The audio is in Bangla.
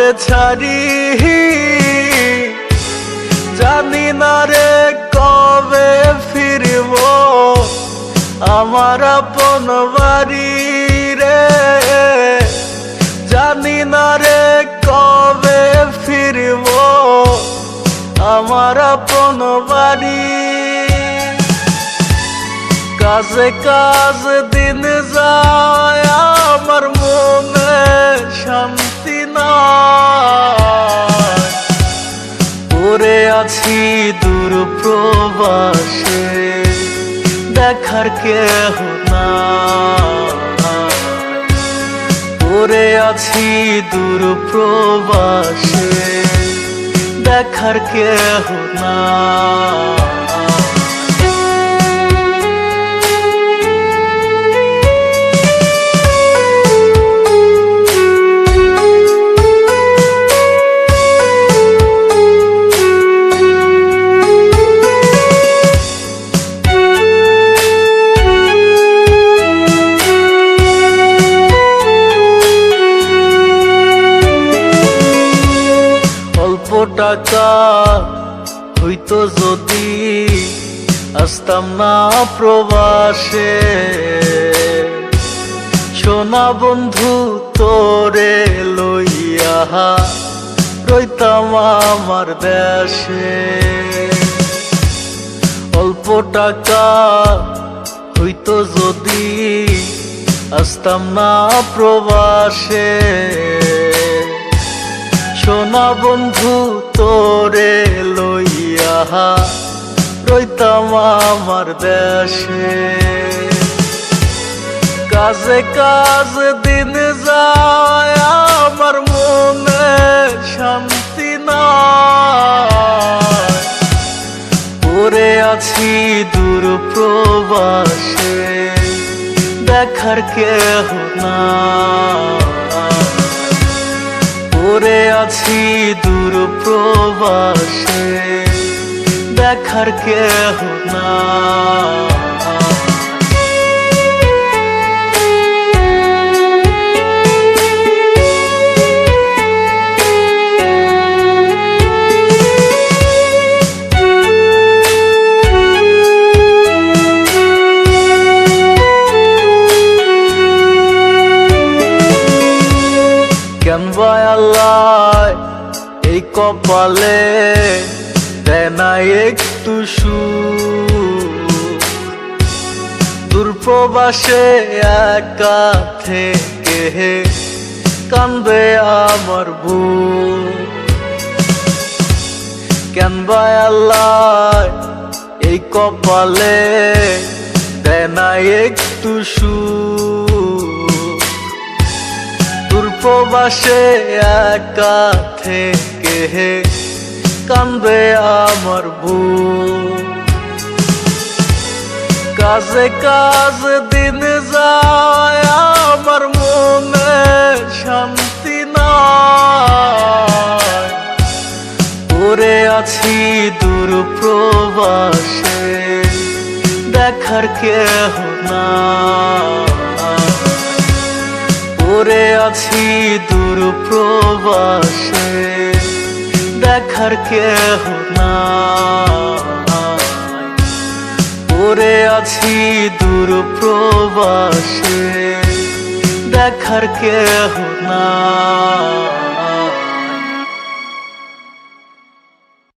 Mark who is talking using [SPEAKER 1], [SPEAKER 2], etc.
[SPEAKER 1] তরে ছাড়ি জানি না রে কবে ফিরব আমার আপন বাড়ি রে, জানি না রে কবে ফিরব আমার আপন বাড়ি। কাজে কাজ দিন যায় আমার মনে শান্তি নাই, পড়ে আছি দূর প্রবাসে দেখার কেহ নাই, পড়ে আছি দূর প্রবাসে দেখার কেহ নাই। টাকা হইতো যদি আসতাম না প্রবাসে, সোনা বন্ধু তোরে লইয়া রইতাম আমার দেশে। অল্প টাকা হইতো যদি আসতাম না প্রবাসে, সোনা বন্ধু তোরে লইয়া রইতাম আমার দেশে। কাজে কাজ দিন যায় আমার মনে শান্তি নাই, পড়ে আছি দূর প্রবাসে দেখার কেহ নাই, পড়ে আছি দূর প্রবাসে দেখার কেহ নাই। কেন ভাই আল্লাহ এই কপালে দেয় না একটু সুখ, দূর প্রবাসে একা থেকে কান্দে আমার বুক। কেন ভাই আল্লাহ এই কপালে দেয় না একটু সুখ, দূর প্রবাসে একা থেকে কান্দে আমার বুক। কাজে কাজ দিন যায় আমার মনে শান্তি নাই, পড়ে আছি দূর প্রবাসে দেখার কেহ নাই, পড়ে আছি দূর প্রবাসে দেখার কেহ নাই, পড়ে আছি দূর প্রবাসে দেখার কেহ নাই।